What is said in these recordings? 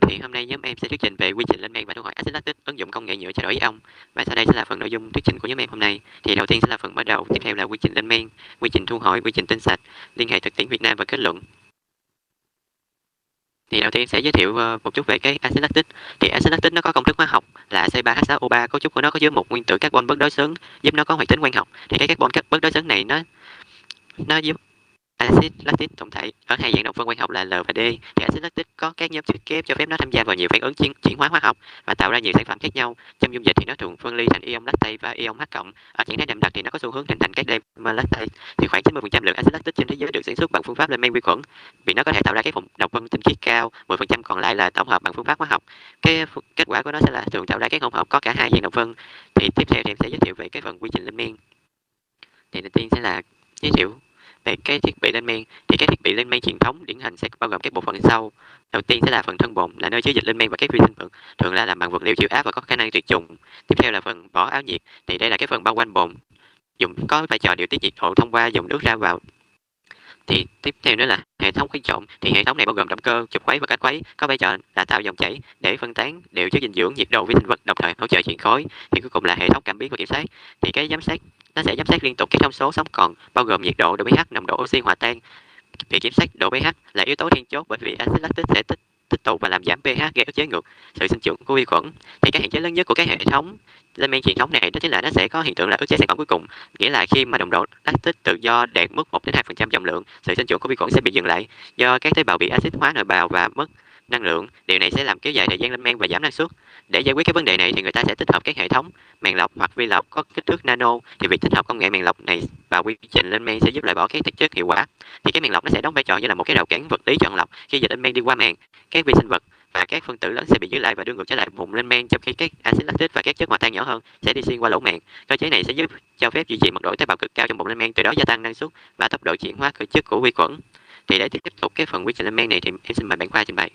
Thì hôm nay nhóm em sẽ thuyết trình về quy trình lên men và thu hồi axit lactic ứng dụng công nghệ nhựa trao đổi ion. Và sau đây sẽ là phần nội dung thuyết trình của nhóm em hôm nay. Thì đầu tiên sẽ là phần mở đầu, tiếp theo là quy trình lên men, quy trình thu hồi, quy trình tinh sạch, liên hệ thực tiễn Việt Nam và kết luận. Thì đầu tiên sẽ giới thiệu một chút về cái axit lactic. Thì axit lactic nó có công thức hóa học là C3H6O3, cấu trúc của nó có chứa một nguyên tử carbon bất đối xứng, giúp nó có hoạt tính quang học. Thì cái carbon bất đối xứng này nó giúp axit lactic tổng thể ở hai dạng đồng phân quang học là L và D. Thì axit lactic có các nhóm chất kép cho phép nó tham gia vào nhiều phản ứng chuyển hóa hóa học và tạo ra nhiều sản phẩm khác nhau. Trong dung dịch thì nó thường phân ly thành ion lactate và ion H cộng. Ở trạng thái đậm đặc thì nó có xu hướng hình thành các dimer lactate. Thì khoảng 90% lượng axit lactic trên thế giới được sản xuất bằng phương pháp lên men vi khuẩn, vì nó có thể tạo ra các độc phân tinh khiết cao. 10% còn lại là tổng hợp bằng phương pháp hóa học. Cái kết quả của nó sẽ là thường tạo ra các hỗn hợp có cả hai dạng đồng phân. Thì tiếp theo thì em sẽ giới thiệu về cái phần quy trình lên men. Thì đầu tiên sẽ là giới thiệu về cái thiết bị lên men. Thì các thiết bị lên men truyền thống điển hình sẽ bao gồm các bộ phận sau. Đầu tiên sẽ là phần thân bồn, là nơi chứa dịch lên men và các vi sinh vật, thường là làm bằng vật liệu chịu áp và có khả năng tuyệt trùng. Tiếp theo là phần vỏ áo nhiệt, thì đây là cái phần bao quanh bồn, dùng có vai trò điều tiết nhiệt độ thông qua dòng nước ra vào. Thì tiếp theo nữa là hệ thống khuấy trộn. Thì hệ thống này bao gồm động cơ, trục khuấy và cách khuấy, có vai trò là tạo dòng chảy để phân tán đều chất dinh dưỡng, nhiệt độ vi sinh vật, đồng thời hỗ trợ chuyển khối. Thì cuối cùng là hệ thống cảm biến và kiểm soát. Thì cái giám sát nó sẽ giám sát liên tục các thông số sống còn, bao gồm nhiệt độ, độ pH, nồng độ oxy hòa tan. Việc kiểm soát độ pH là yếu tố then chốt, bởi vì axit lactic sẽ tích tụ và làm giảm pH, gây ức chế ngược sự sinh trưởng của vi khuẩn. Thì cái hạn chế lớn nhất của các hệ thống lên men truyền thống này đó chính là nó sẽ có hiện tượng là ức chế sản phẩm cuối cùng, nghĩa là khi mà nồng độ lactic tự do đạt mức 1-2% trọng lượng, sự sinh trưởng của vi khuẩn sẽ bị dừng lại do các tế bào bị axit hóa nội bào và mất năng lượng. Điều này sẽ làm kéo dài thời gian lên men và giảm năng suất. Để giải quyết cái vấn đề này thì người ta sẽ tích hợp các hệ thống màng lọc hoặc vi lọc có kích thước nano. Thì việc tích hợp công nghệ màng lọc này vào quy trình lên men sẽ giúp loại bỏ các thực chất hiệu quả. Thì cái màng lọc nó sẽ đóng vai trò như là một cái rào cản vật lý chọn lọc. Khi dịch lên men đi qua màng, các vi sinh vật và các phân tử lớn sẽ bị giữ lại và đưa ngược trở lại vùng lên men, trong khi các axit lactic và các chất hòa tan nhỏ hơn sẽ đi xuyên qua lỗ màng. Cơ chế này sẽ giúp cho phép duy trì mật độ tế bào cực cao trong bụng lên men, từ đó gia tăng năng suất và tốc độ chuyển hóa cơ chất của vi khuẩn. Thì để tiếp tục cái phần quy trình lên men này thì em xin mời bạn Khoa trình bày.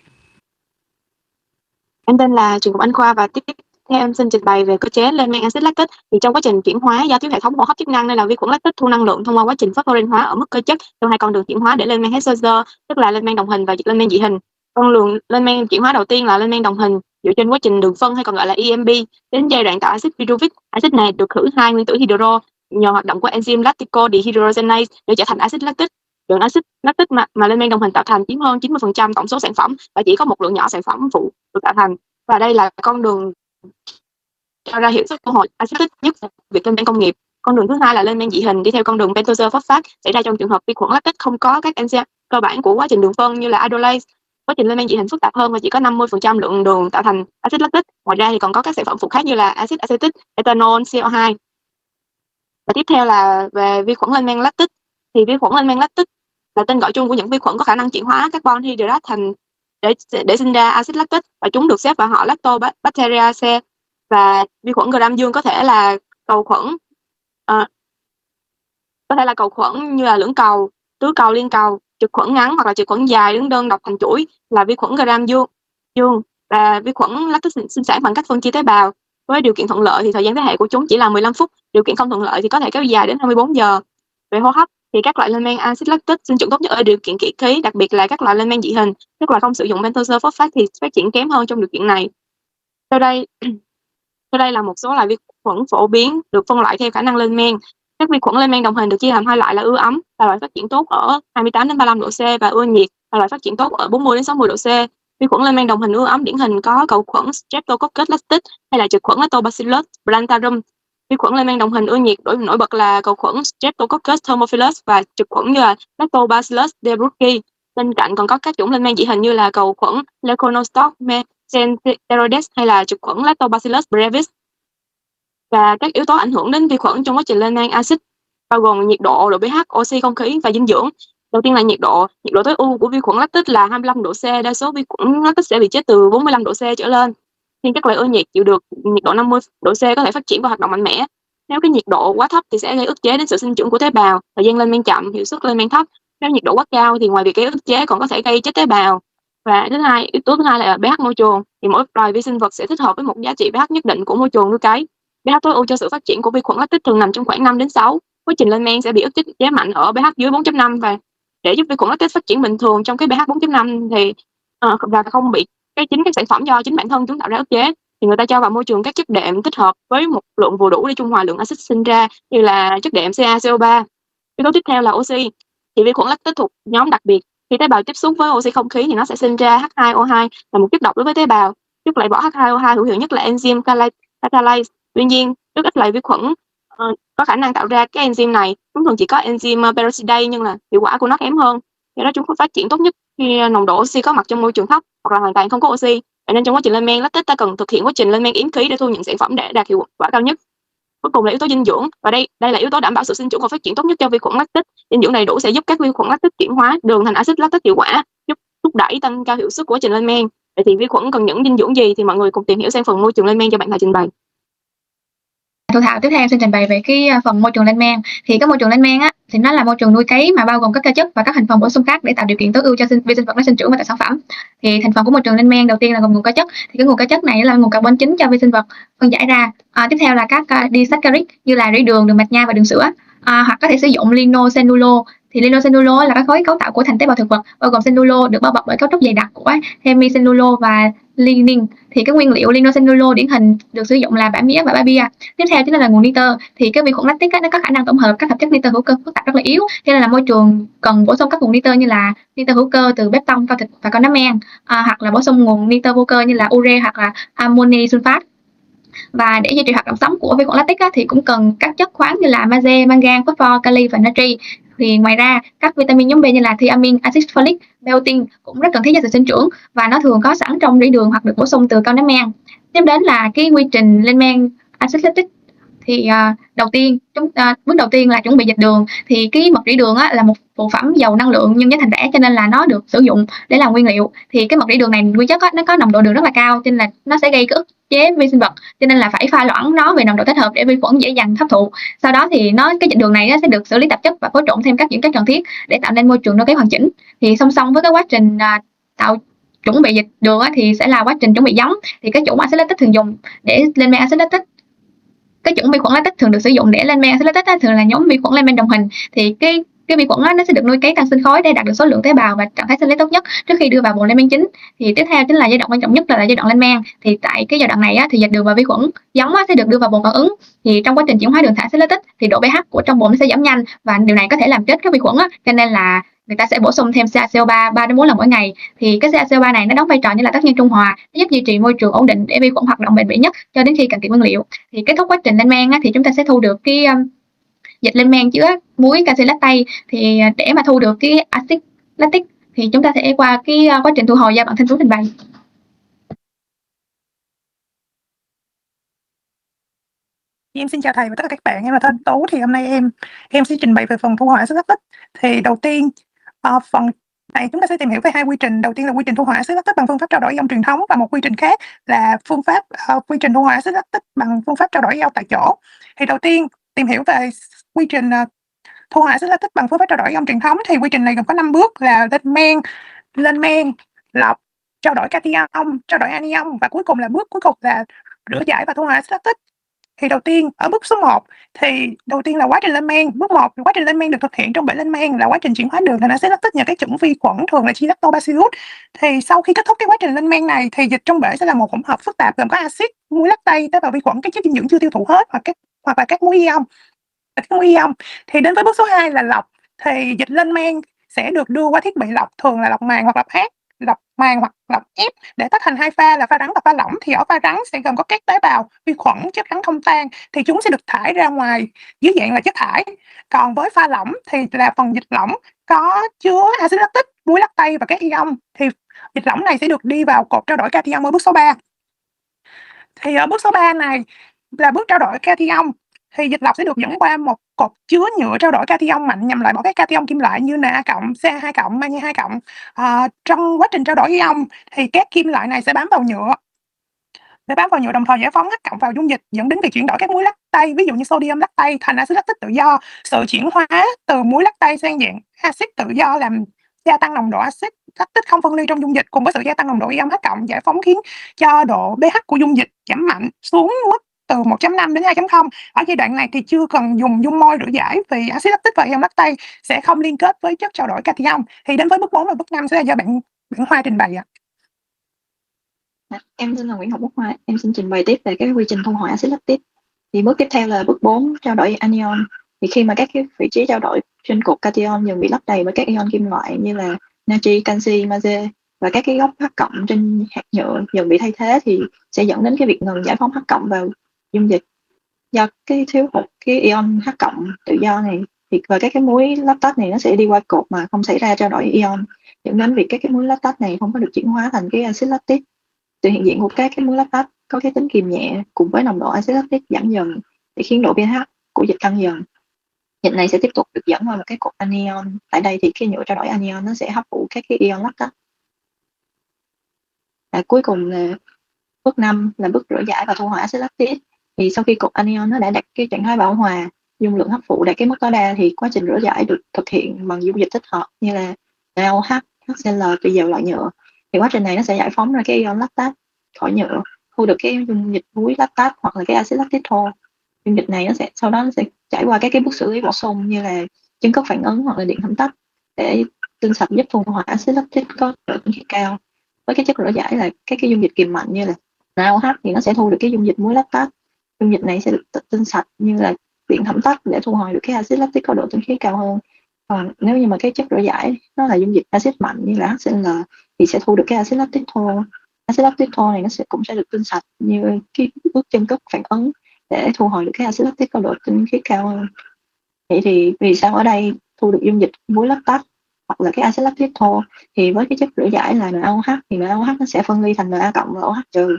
Em tên là Trần Ngọc Anh Khoa và tiếp theo em xin trình bày về cơ chế lên men axit lactic. Thì trong quá trình chuyển hóa do thiếu hệ thống hô hấp chức năng nên là vi khuẩn lactic thu năng lượng thông qua quá trình phosphorin hóa ở mức cơ chất trong hai con đường chuyển hóa để lên men Hexager, tức là lên men đồng hình và lên men dị hình. Con đường lên men chuyển hóa đầu tiên là lên men đồng hình dựa trên quá trình đường phân hay còn gọi là EMP. Đến giai đoạn tạo axit pyruvic, axit này được khử hai nguyên tử hydro nhờ hoạt động của enzyme lactico dehydrogenase để trở thành axit lactic. Lượng axit lactic mà lên men đồng hình tạo thành chiếm hơn 90% tổng số sản phẩm và chỉ có một lượng nhỏ sản phẩm phụ được tạo thành. Và đây là con đường cho ra hiệu suất thu hồi axit lactic nhất việc lên men công nghiệp. Con đường thứ hai là lên men dị hình đi theo con đường pentose phosphate, xảy ra trong trường hợp vi khuẩn lactic không có các enzyme cơ bản của quá trình đường phân như là hydrolase. Quá trình lên men dị hình phức tạp hơn và chỉ có 50% lượng đường tạo thành axit lactic. Ngoài ra thì còn có các sản phẩm phụ khác như là axit acetic, ethanol, CO2. Và tiếp theo là về vi khuẩn lên men lactic. Thì vi khuẩn lên men lactic là tên gọi chung của những vi khuẩn có khả năng chuyển hóa carbon hydrate thành để sinh ra axit lactic, và chúng được xếp vào họ Lactobacteriaceae. Và vi khuẩn gram dương có thể là cầu khuẩn như là lưỡng cầu, tứ cầu, liên cầu, trực khuẩn ngắn hoặc là trực khuẩn dài đứng đơn độc thành chuỗi là vi khuẩn gram dương. Và vi khuẩn lactic sinh sản bằng cách phân chia tế bào. Với điều kiện thuận lợi thì thời gian thế hệ của chúng chỉ là 15 phút, điều kiện không thuận lợi thì có thể kéo dài đến 24 giờ. Về hô hấp thì các loại lên men axit lactic sinh trưởng tốt nhất ở điều kiện kỹ khí, đặc biệt là các loại lên men dị hình. Các loại không sử dụng pentose phosphate thì phát triển kém hơn trong điều kiện này. Sau đây là một số loại vi khuẩn phổ biến được phân loại theo khả năng lên men. Các vi khuẩn lên men đồng hình được chia làm hai loại là ưa ấm, là loại phát triển tốt ở 28 đến 35 độ C, và ưa nhiệt, là loại phát triển tốt ở 40 đến 60 độ C. Vi khuẩn lên men đồng hình ưa ấm điển hình có cầu khuẩn Streptococcus lactis hay là trực khuẩn Lactobacillus plantarum. Vi khuẩn lên men đồng hình ưa nhiệt nổi bật là cầu khuẩn Streptococcus thermophilus và trực khuẩn như là Lactobacillus delbrueckii. Bên cạnh còn có các chủng lên men dị hình như là cầu khuẩn Leuconostoc mesenteroides hay là trực khuẩn Lactobacillus brevis. Và các yếu tố ảnh hưởng đến vi khuẩn trong quá trình lên men axit bao gồm nhiệt độ, độ pH, oxy không khí và dinh dưỡng. Đầu tiên là nhiệt độ tối ưu của vi khuẩn lactic là 25 độ C, đa số vi khuẩn lactic sẽ bị chết từ 45 độ C trở lên. Nhưng các loại ưa nhiệt chịu được nhiệt độ 50 độ C có thể phát triển và hoạt động mạnh mẽ. Nếu cái nhiệt độ quá thấp thì sẽ gây ức chế đến sự sinh trưởng của tế bào, thời gian lên men chậm, hiệu suất lên men thấp. Nếu nhiệt độ quá cao thì ngoài việc gây ức chế còn có thể gây chết tế bào. Và yếu tố thứ hai là pH môi trường. Thì mỗi loài vi sinh vật sẽ thích hợp với một giá trị pH nhất định của môi trường nuôi cấy. pH tối ưu cho sự phát triển của vi khuẩn lactic thường nằm trong khoảng 5 đến 6. Quá trình lên men sẽ bị ức chế mạnh ở pH dưới 4.5, và để giúp vi khuẩn lactic phát triển bình thường trong cái pH 4.5 thì và không bị chính các sản phẩm do chính bản thân chúng tạo ra ức chế, thì người ta cho vào môi trường các chất đệm tích hợp với một lượng vừa đủ để trung hòa lượng axit sinh ra, như là chất đệm CaCO3. Yếu tố tiếp theo là oxy. Thì vi khuẩn lactic thuộc nhóm đặc biệt. Khi tế bào tiếp xúc với oxy không khí thì nó sẽ sinh ra H2O2, là một chất độc đối với tế bào. Chất loại bỏ H2O2 hữu hiệu nhất là enzyme catalase. Tuy nhiên, rất ít loại vi khuẩn có khả năng tạo ra cái enzyme này. Chúng thường chỉ có enzyme peroxidase, nhưng là hiệu quả của nó kém hơn. Do đó chúng có phát triển tốt nhất khi nồng độ oxy có mặt trong môi trường thấp hoặc là hoàn toàn không có oxy. Vậy nên trong quá trình lên men lactic ta cần thực hiện quá trình lên men yếm khí để thu nhận sản phẩm để đạt hiệu quả cao nhất. Cuối cùng là yếu tố dinh dưỡng, và đây là yếu tố đảm bảo sự sinh trưởng và phát triển tốt nhất cho vi khuẩn lactic. Dinh dưỡng đầy đủ sẽ giúp các vi khuẩn lactic chuyển hóa đường thành axit lactic hiệu quả, giúp thúc đẩy tăng cao hiệu suất của quá trình lên men. Vậy thì vi khuẩn cần những dinh dưỡng gì thì mọi người cùng tìm hiểu sang phần môi trường lên men cho bạn thầy trình bày. Thu Thảo tiếp theo xin trình bày về cái phần môi trường lên men. Thì cái môi trường lên men á thì nó là môi trường nuôi cấy mà bao gồm các ca chất và các thành phần bổ sung khác để tạo điều kiện tối ưu cho vi sinh vật nó sinh trưởng và tạo sản phẩm. Thì thành phần của môi trường lên men đầu tiên là gồm nguồn ca chất. Thì cái nguồn ca chất này là nguồn carbon chính cho vi sinh vật phân giải ra. Tiếp theo là các disaccharide như là rễ đường, đường mạch nha và đường sữa. Hoặc có thể sử dụng linocellulo. Thì linocellulo là các khối cấu tạo của thành tế bào thực vật, bao gồm cellulo được bao bọc bởi cấu trúc dày đặc của hemicellulo và lignin. Thì cái nguyên liệu linocellulo điển hình được sử dụng là bã mía và bã bia. Tiếp theo chính là nguồn nitơ. Thì cái vi khuẩn lactic nó có khả năng tổng hợp các hợp chất nitơ hữu cơ phức tạp rất là yếu, cho nên là môi trường cần bổ sung các nguồn nitơ như là nitơ hữu cơ từ bếp tông, cao thịt và cao nấm men, hoặc là bổ sung nguồn nitơ vô cơ như là ure hoặc là ammoni sulfat. Và để duy trì hoạt động sống của vi khuẩn lactic thì cũng cần các chất khoáng như là magie, mangan, phosphor, kali và natri. Thì ngoài ra các vitamin nhóm B như là thiamin, axit folic, biotin cũng rất cần thiết cho sự sinh trưởng, và nó thường có sẵn trong rễ đường hoặc được bổ sung từ cao nấm men. Tiếp đến là cái quy trình lên men axit lactic. Thì bước đầu tiên là chuẩn bị dịch đường. Thì cái mật rễ đường là một phụ phẩm giàu năng lượng nhưng giá thành rẻ, cho nên là nó được sử dụng để làm nguyên liệu. Thì cái mật rễ đường này nguyên chất nó có nồng độ đường rất là cao, cho nên là nó sẽ gây cái ức chế vi sinh vật, cho nên là phải pha loãng nó về nồng độ thích hợp để vi khuẩn dễ dàng hấp thụ. Sau đó thì cái dịch đường này sẽ được xử lý tạp chất và phối trộn thêm các dưỡng chất cần thiết để tạo nên môi trường nuôi cấy hoàn chỉnh. Thì song song với cái quá trình chuẩn bị dịch đường thì sẽ là quá trình chuẩn bị giống. Thì cái chủng axit lactic thường dùng để lên men axit lactic. Cái chủng vi khuẩn lactic thường được sử dụng để lên men axit lactic thường là nhóm vi khuẩn lên men đồng hình. Thì cái vi khuẩn nó sẽ được nuôi cấy tăng sinh khối để đạt được số lượng tế bào và trạng thái sinh lý tốt nhất trước khi đưa vào bồn lên men chính. Thì tiếp theo chính là giai đoạn quan trọng nhất là giai đoạn lên men. Thì tại cái giai đoạn này thì dịch đường và vi khuẩn giống sẽ được đưa vào bồn phản ứng. Thì trong quá trình chuyển hóa đường thải axit lactic thì độ pH của trong bồn nó sẽ giảm nhanh, và điều này có thể làm chết các vi khuẩn cho nên là người ta sẽ bổ sung thêm CaCO3 3 đến 4 lần mỗi ngày. Thì cái CaCO3 này nó đóng vai trò như là tác nhân trung hòa, nó giúp duy trì môi trường ổn định để vi khuẩn hoạt động bền bỉ nhất cho đến khi cạn kiệt nguyên liệu. Thì kết thúc quá trình lên men thì chúng ta sẽ thu được cái dịch lên men chứa muối canxi lactate. Thì để mà thu được cái axit lactic thì chúng ta sẽ qua cái quá trình thu hồi do bạn Thanh Tú trình bày. Em xin chào thầy và tất cả các bạn, em là Thanh Tú. Thì hôm nay em sẽ trình bày về phần thu hồi axit lactic. Thì đầu tiên phần này chúng ta sẽ tìm hiểu về hai quy trình. Đầu tiên là quy trình thu hồi axit lactic bằng phương pháp trao đổi ion truyền thống, và một quy trình khác là phương pháp quy trình thu hồi axit lactic bằng phương pháp trao đổi ion tại chỗ. Thì đầu tiên tìm hiểu về quy trình thu hồi axit lactic bằng phương pháp trao đổi ion truyền thống. Thì quy trình này gồm có 5 bước là lên men, lọc, trao đổi cation, trao đổi anion, và cuối cùng là bước cuối cùng là rửa giải và thu hồi axit lactic. Thì đầu tiên ở bước số 1 thì đầu tiên là quá trình lên men. Bước 1 quá trình lên men được thực hiện trong bể lên men là quá trình chuyển hóa đường thành axit lactic nhờ các chủng vi khuẩn thường là Lactobacillus. Thì sau khi kết thúc cái quá trình lên men này thì dịch trong bể sẽ là một hỗn hợp phức tạp gồm có axit, muối lactate, tế bào vi khuẩn, các chất dinh dưỡng chưa tiêu thụ hết hoặc là các muối ion. Thì đến với bước số 2 là lọc. Thì dịch lên men sẽ được đưa qua thiết bị lọc, thường là lọc màng hoặc lọc áp, lọc màng hoặc lọc ép để tách thành hai pha là pha rắn và pha lỏng. Thì ở pha rắn sẽ gồm có các tế bào vi khuẩn, chất rắn không tan, thì chúng sẽ được thải ra ngoài dưới dạng là chất thải. Còn với pha lỏng thì là phần dịch lỏng có chứa axit lactic, muối lactate và các ion. Thì dịch lỏng này sẽ được đi vào cột trao đổi cation ở bước số 3. Thì ở bước số 3 này là bước trao đổi cation. Thì dịch lọc sẽ được dẫn qua một cột chứa nhựa trao đổi cation mạnh nhằm loại bỏ các cation kim loại như Na+, Ca2+, Magie2+. Trong quá trình trao đổi ion thì các kim loại này sẽ bám vào nhựa đồng thời giải phóng H+ vào dung dịch, dẫn đến việc chuyển đổi các muối lactate, ví dụ như sodium lactate thành axit lactic tự do. Sự chuyển hóa từ muối lactate sang dạng axit tự do làm gia tăng nồng độ axit lactic không phân ly trong dung dịch, cùng với sự gia tăng nồng độ ion H+ giải phóng khiến cho độ pH của dung dịch giảm mạnh xuống mức từ 1.5 đến 2.0. Ở giai đoạn này thì chưa cần dùng dung môi rửa giải vì axit lactic và ion lactate sẽ không liên kết với chất trao đổi cation. Thì đến với bước 4 và bước 5 sẽ là do bạn Hoa trình bày ạ. Em tên là Nguyễn Ngọc Quốc Hoa, em xin trình bày tiếp về cái quy trình thu hồi axit lactic. Thì bước tiếp theo là bước 4, trao đổi anion. Thì khi mà các cái vị trí trao đổi trên cột cation dần bị lấp đầy bởi các ion kim loại như là natri, canxi, magie và các cái góc H cộng trên hạt nhựa dần bị thay thế, thì sẽ dẫn đến cái việc ngừng giải phóng H cộng vào dung dịch. Do cái thiếu hụt cái ion H cộng tự do này, thì và các cái muối lactate này nó sẽ đi qua cột mà không xảy ra trao đổi ion, dẫn đến việc các cái muối lactate này không có được chuyển hóa thành cái axit lactic. Sự hiện diện của các cái muối lactate có cái tính kiềm nhẹ cùng với nồng độ axit lactic giảm dần để khiến độ pH của dịch tăng dần. Dịch này sẽ tiếp tục được dẫn qua một cái cột anion. Tại đây thì cái nhựa trao đổi anion nó sẽ hấp thụ các cái ion lactate. Cuối cùng là bước 5 là bước rửa giải và thu hồi axit lactic. Thì sau khi cột anion nó đã đạt cái trạng thái bão hòa, dung lượng hấp phụ đạt cái mức tối đa, thì quá trình rửa giải được thực hiện bằng dung dịch thích hợp như là NaOH, HCl tùy vào loại nhựa. Thì quá trình này nó sẽ giải phóng ra cái ion lactate khỏi nhựa, thu được cái dung dịch muối lactate hoặc là cái axit lactic thô. Dung dịch này sau đó nó sẽ trải qua các cái bước xử lý bổ sung như là chứng cất phản ứng hoặc là điện thẩm tách để tinh sạch giúp thu hồi axit lactic có độ tinh khiết cao. Với cái chất rửa giải là các cái dung dịch kiềm mạnh như là NaOH thì nó sẽ thu được cái dung dịch muối lactate. Dung dịch này sẽ được tinh sạch như là điện thẩm tách để thu hồi được cái axit lactic có độ tinh khiết cao hơn. Còn nếu như mà cái chất rửa giải nó là dung dịch axit mạnh như là HCl thì sẽ thu được cái axit lactic thô. Axit lactic thô này nó cũng sẽ được tinh sạch như cái bước chân cất phản ứng để thu hồi được cái axit lactic có độ tinh khiết cao hơn. Vậy thì vì sao ở đây thu được dung dịch muối lactate hoặc là cái axit lactic thô? Thì với cái chất rửa giải là NaOH thì NaOH nó sẽ phân ly thành Na cộng và OH trừ,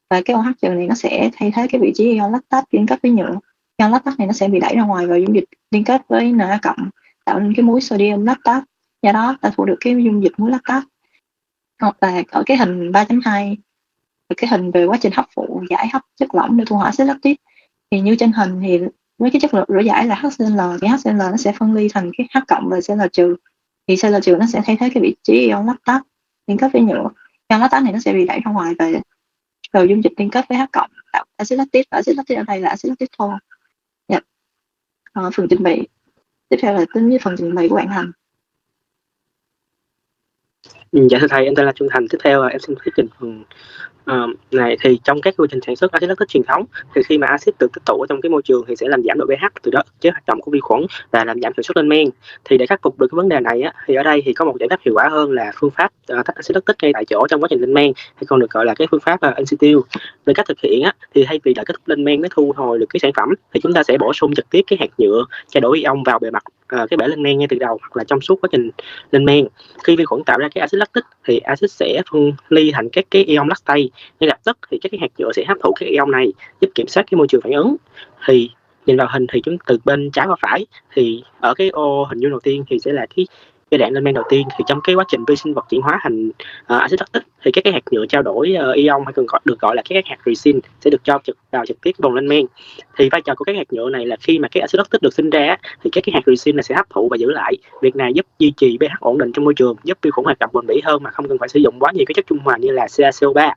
và cái OH trừ này nó sẽ thay thế cái vị trí ion lactate liên kết với nhựa. Ion lactate này nó sẽ bị đẩy ra ngoài vào dung dịch liên kết với Na cộng, tạo nên cái muối sodium lactate. Do đó ta thu được cái dung dịch muối lactate. Hoặc là ở cái hình 3.2, cái hình về quá trình hấp phụ giải hấp chất lỏng để thu hồi axit lactic, thì như trên hình thì với cái chất rửa giải là HCl thì HCl nó sẽ phân ly thành cái H cộng và Cl trừ, thì Cl trừ nó sẽ thay thế cái vị trí ion lactate liên kết với nhựa. Ion lactate này nó sẽ bị đẩy ra ngoài và vào dung dịch liên kết với H cộng tạo axit lactic, và axit lactic ở đây là axit lactic thô. Phần trình bày tiếp theo là tính với phần trình bày của bạn Thành. Dạ thưa thầy, em tên là Trung Thành. Tiếp theo em xin thuyết trình phần này. Thì trong các quy trình sản xuất axit lactic truyền thống, thì khi mà axit được tích tụ ở trong cái môi trường thì sẽ làm giảm độ pH, từ đó chế hoạt động của vi khuẩn và làm giảm hiệu suất lên men. Thì để khắc phục được cái vấn đề này á, thì ở đây thì có một giải pháp hiệu quả hơn là phương pháp tách axit lactic ngay tại chỗ trong quá trình lên men, hay còn được gọi là cái phương pháp in situ. Về cách thực hiện á, thì thay vì đợi kết thúc lên men mới thu hồi được cái sản phẩm, thì chúng ta sẽ bổ sung trực tiếp cái hạt nhựa trao đổi ion vào bề mặt cái bể lên men ngay từ đầu hoặc là trong suốt quá trình lên men. Khi vi khuẩn tạo ra cái axit lactic thì axit sẽ phân ly thành các cái ion lactate. Ngay lập tức thì các cái hạt nhựa sẽ hấp thụ các ion này, giúp kiểm soát cái môi trường phản ứng. Thì nhìn vào hình thì chúng từ bên trái qua phải, thì ở cái ô hình vuông đầu tiên thì sẽ là cái giai đoạn lên men đầu tiên. Thì trong cái quá trình vi sinh vật chuyển hóa thành axit lactic thì các cái hạt nhựa trao đổi ion, hay còn được gọi là các hạt resin, sẽ được cho vào trực tiếp vòng lên men. Thì vai trò của các hạt nhựa này là khi mà cái axit lactic được sinh ra thì các cái hạt resin này sẽ hấp thụ và giữ lại. Việc này giúp duy trì pH ổn định trong môi trường, giúp vi khuẩn hoạt động bền bỉ hơn mà không cần phải sử dụng quá nhiều cái chất trung hòa như là CaCO3.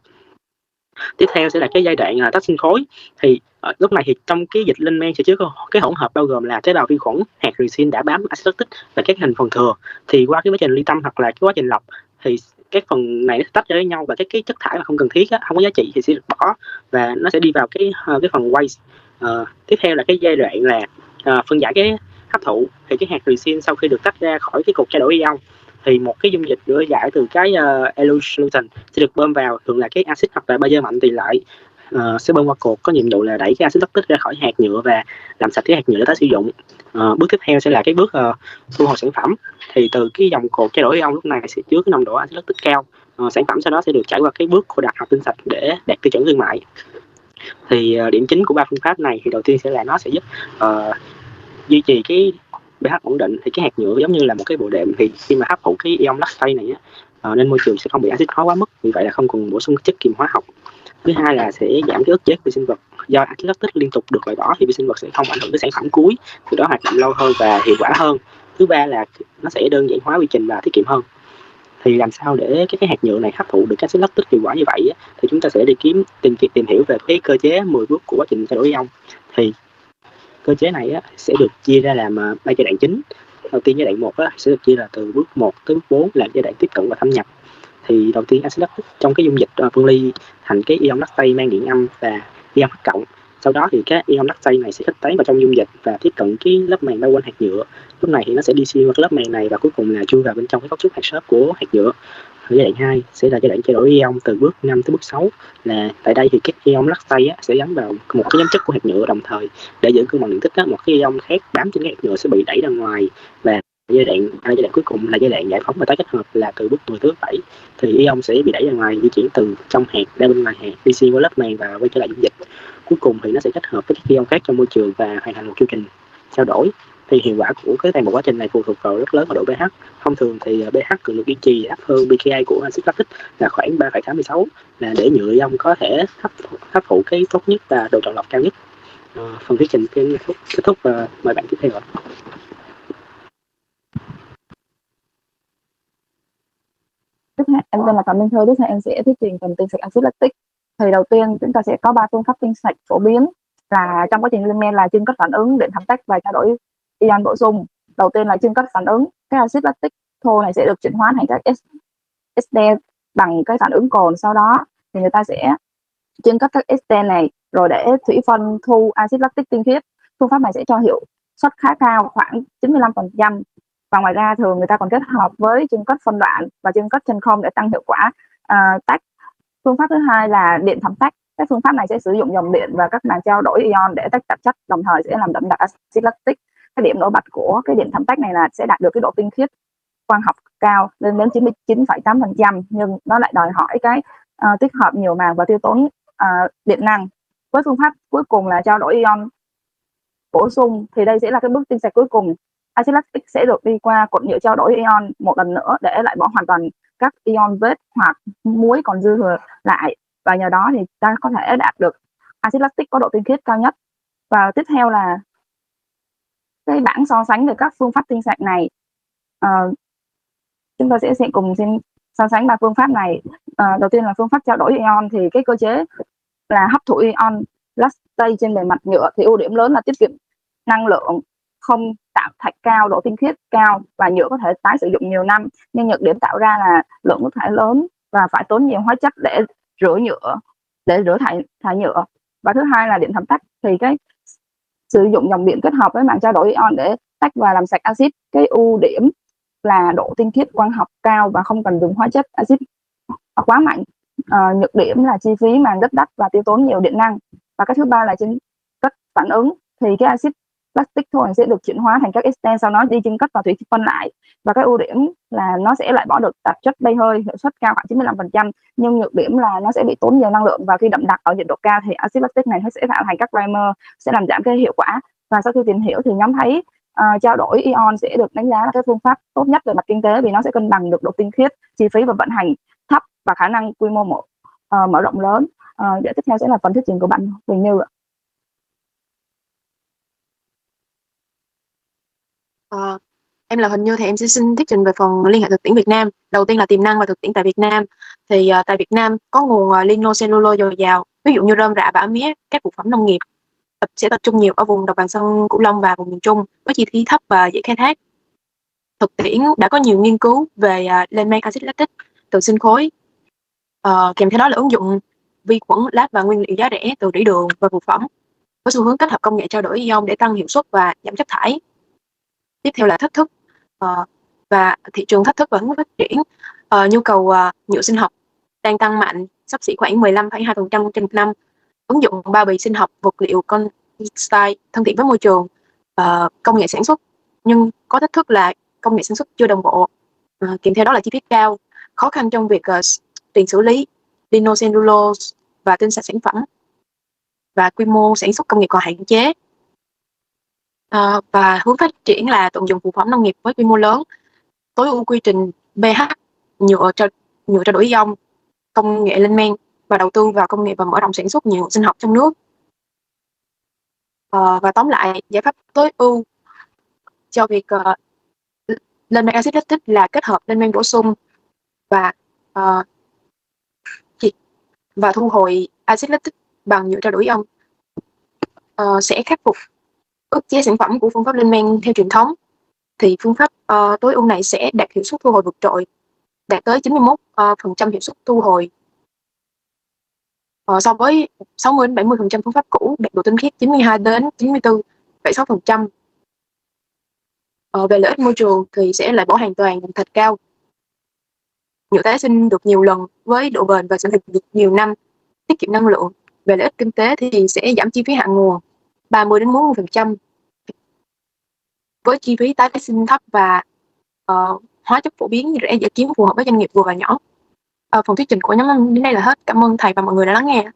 Tiếp theo sẽ là cái giai đoạn tách sinh khối. Thì lúc này thì trong cái dịch lên men sẽ chứa cái hỗn hợp bao gồm là tế bào vi khuẩn, hạt resin đã bám axit lactic và các thành phần thừa. Thì qua cái quá trình ly tâm hoặc là cái quá trình lọc thì các phần này nó tách ra với nhau, và cái chất thải mà không cần thiết á, không có giá trị thì sẽ được bỏ và nó sẽ đi vào cái phần waste. Tiếp theo là cái giai đoạn là phân giải cái hấp thụ. Thì cái hạt resin sau khi được tách ra khỏi cái cục trao đổi ion thì một cái dung dịch rửa giải từ cái elution sẽ được bơm vào, thường là cái axit hoặc là bazơ mạnh tùy lại, sẽ bơm qua cột, có nhiệm vụ là đẩy cái axit lactic ra khỏi hạt nhựa và làm sạch cái hạt nhựa để tái sử dụng. Bước tiếp theo sẽ là cái bước thu hồi sản phẩm. Thì từ cái dòng cột trao đổi ion lúc này sẽ chứa cái nồng độ axit lactic cao. Sản phẩm sau đó sẽ được trải qua cái bước khô đặc hoặc tinh sạch để đạt tiêu chuẩn thương mại. Thì điểm chính của ba phương pháp này thì đầu tiên sẽ là nó sẽ giúp duy trì cái pH ổn định. Thì cái hạt nhựa giống như là một cái bộ đệm, thì khi mà hấp thụ cái ion lactate này á, nên môi trường sẽ không bị axit hóa quá mức, vì vậy là không cần bổ sung chất kiềm hóa học. Thứ hai là sẽ giảm cái ức chế vi sinh vật. Do axit lactic liên tục được loại bỏ thì vi sinh vật sẽ không ảnh hưởng đến sản phẩm cuối, từ đó hoạt động lâu hơn và hiệu quả hơn. Thứ ba là nó sẽ đơn giản hóa quy trình và tiết kiệm hơn. Thì làm sao để cái hạt nhựa này hấp thụ được axit lactic hiệu quả như vậy á, thì chúng ta sẽ đi tìm hiểu về cái cơ chế 10 bước của quá trình trao đổi ion. Thì cơ chế này á, sẽ được chia ra làm 3 giai đoạn chính. Đầu tiên giai đoạn 1 á, sẽ được chia là từ bước 1 tới bước 4 là giai đoạn tiếp cận và thâm nhập. Thì đầu tiên axit lactic trong cái dung dịch phân ly thành cái ion lactate mang điện âm và ion H cộng. Sau đó thì các ion lactate này sẽ khuếch tán vào trong dung dịch và tiếp cận cái lớp màng bao quanh hạt nhựa. Lúc này thì nó sẽ đi xuyên qua cái lớp màng này và cuối cùng là chui vào bên trong cái cấu trúc hạt xốp của hạt nhựa. Giai đoạn 2 sẽ là giai đoạn trao đổi ion từ bước 5 tới bước 6, là tại đây thì các ion lactate sẽ gắn vào một cái nhóm chất của hạt nhựa, đồng thời để giữ cân bằng điện tích một cái ion khác bám trên cái hạt nhựa sẽ bị đẩy ra ngoài. Và giai đoạn cuối cùng là giai đoạn giải phóng và tái kết hợp, là từ bước 10 tới bước 7 thì ion sẽ bị đẩy ra ngoài, di chuyển từ trong hạt ra bên ngoài hạt, đi xuyên qua lớp màng và quay trở lại dung dịch. Cuối cùng thì nó sẽ kết hợp với các ion khác trong môi trường và hoàn thành một chu trình trao đổi. Thì hiệu quả của cái toàn bộ quá trình này phụ thuộc vào rất lớn vào độ pH. Thông thường thì pH cần được duy trì áp hơn pKa của axit lactic là khoảng 3,86, là để nhựa ion có thể hấp thụ cái tốt nhất và độ chọn lọc cao nhất. Phần thuyết trình kết thúc và mời bạn tiếp theo ạ. Tiếp theo, em tên là Phạm Minh Thư. Tiếp theo em sẽ thuyết trình phần tinh sạch axit lactic. Thì đầu tiên chúng ta sẽ có 3 phương pháp tinh sạch phổ biến là trong quá trình lên men là trưng cất phản ứng, điện thẩm tách và trao đổi ion bổ sung. Đầu tiên là trưng cất phản ứng, các axit lactic thô này sẽ được chuyển hóa thành các ester bằng cái phản ứng cồn. Sau đó thì người ta sẽ trưng cất các ester này rồi để thủy phân thu axit lactic tinh khiết. Phương pháp này sẽ cho hiệu suất khá cao, khoảng 95%. Và ngoài ra thường người ta còn kết hợp với trưng cất phân đoạn và trưng cất chân không để tăng hiệu quả tách. Phương pháp thứ hai là điện thẩm tách. Các phương pháp này sẽ sử dụng dòng điện và các màng trao đổi ion để tách tạp chất, đồng thời sẽ làm đậm đặc axit lactic. Cái điểm nổi bật của cái điện thẩm tách này là sẽ đạt được cái độ tinh khiết quang học cao lên đến 99,8%, nhưng nó lại đòi hỏi cái tích hợp nhiều màng và tiêu tốn điện năng. Với phương pháp cuối cùng là trao đổi ion bổ sung, thì đây sẽ là cái bước tinh sạch cuối cùng. Axit lactic sẽ được đi qua cột nhựa trao đổi ion một lần nữa để loại bỏ hoàn toàn các ion vết hoặc muối còn dư thừa lại, và nhờ đó thì ta có thể đạt được axit lactic có độ tinh khiết cao nhất. Và tiếp theo là cái bảng so sánh về các phương pháp tinh sạch này. Chúng ta sẽ cùng xem so sánh 3 phương pháp này. Đầu tiên là phương pháp trao đổi ion, thì cái cơ chế là hấp thụ ion lactate trên bề mặt nhựa, thì ưu điểm lớn là tiết kiệm năng lượng, không tạo thạch cao, độ tinh khiết cao và nhựa có thể tái sử dụng nhiều năm. Nhưng nhược điểm tạo ra là lượng nước thải lớn và phải tốn nhiều hóa chất để rửa thải nhựa. Và thứ hai là điện thẩm tách, thì cái sử dụng dòng điện kết hợp với màng trao đổi ion để tách và làm sạch axit. Cái ưu điểm là độ tinh khiết quang học cao và không cần dùng hóa chất axit quá mạnh. Nhược điểm là chi phí màng rất đắt và tiêu tốn nhiều điện năng. Và cái thứ ba là trưng cất phản ứng, thì cái axit lactic thôi sẽ được chuyển hóa thành các ester, sau đó đi trưng cất và thủy phân lại. Và cái ưu điểm là nó sẽ loại bỏ được tạp chất bay hơi, hiệu suất cao khoảng 95%, nhưng nhược điểm là nó sẽ bị tốn nhiều năng lượng, và khi đậm đặc ở nhiệt độ cao thì axit lactic này nó sẽ tạo thành các primer, sẽ làm giảm cái hiệu quả. Và sau khi tìm hiểu thì nhóm thấy trao đổi ion sẽ được đánh giá là cái phương pháp tốt nhất về mặt kinh tế, vì nó sẽ cân bằng được độ tinh khiết, chi phí và vận hành thấp và khả năng quy mô mở rộng lớn. Để tiếp theo sẽ là phần thuyết trình của bạn Huỳnh Như ạ. Em là Huỳnh Như, thì em sẽ xin thuyết trình về phần liên hệ thực tiễn Việt Nam. Đầu tiên là tiềm năng và thực tiễn tại Việt Nam. Thì tại Việt Nam có nguồn lignocellulose dồi dào, ví dụ như rơm rạ, bã mía, các phụ phẩm nông nghiệp sẽ tập trung nhiều ở vùng đồng bằng sông Cửu Long và vùng miền Trung, với chi phí thấp và dễ khai thác. Thực tiễn đã có nhiều nghiên cứu về lên men axit lactic từ sinh khối, kèm theo đó là ứng dụng vi khuẩn lab và nguyên liệu giá rẻ từ rỉ đường và phụ phẩm, với xu hướng kết hợp công nghệ trao đổi ion để tăng hiệu suất và giảm chất thải. Tiếp theo là thách thức và thị trường thách thức và hướng phát triển. Nhu cầu nhựa sinh học đang tăng mạnh, xấp xỉ khoảng 15,2% trên một năm. Ứng dụng bao bì sinh học, vật liệu composite thân thiện với môi trường, công nghệ sản xuất, nhưng có thách thức là công nghệ sản xuất chưa đồng bộ, kèm theo đó là chi phí cao, khó khăn trong việc tiền xử lý lignocellulose và tinh sạch sản phẩm, và quy mô sản xuất công nghiệp còn hạn chế. Và hướng phát triển là tận dụng phụ phẩm nông nghiệp với quy mô lớn, tối ưu quy trình pH, nhựa trao đổi ion, công nghệ lên men, và đầu tư vào công nghệ và mở rộng sản xuất nhựa sinh học trong nước. Và tóm lại, giải pháp tối ưu cho việc lên men axit lactic là kết hợp lên men bổ sung và thu hồi axit lactic bằng nhựa trao đổi ion, sẽ khắc phục ức chế sản phẩm của phương pháp lên men theo truyền thống. Thì phương pháp tối ưu này sẽ đạt hiệu suất thu hồi vượt trội, đạt tới 91% hiệu suất thu hồi so với 60 đến 70% phương pháp cũ, đạt độ tinh khiết 92 đến 94,6%. Về lợi ích môi trường thì sẽ loại bỏ hoàn toàn thạch cao, nhựa tái sinh được nhiều lần với độ bền và sử dụng được nhiều năm, tiết kiệm năng lượng. Về lợi ích kinh tế thì sẽ giảm chi phí hạ nguồn 30 đến 40% với chi phí tái sinh thấp và hóa chất phổ biến rẻ, dễ kiếm, phù hợp với doanh nghiệp vừa và nhỏ. Phần thuyết trình của nhóm đến đây là hết. Cảm ơn thầy và mọi người đã lắng nghe.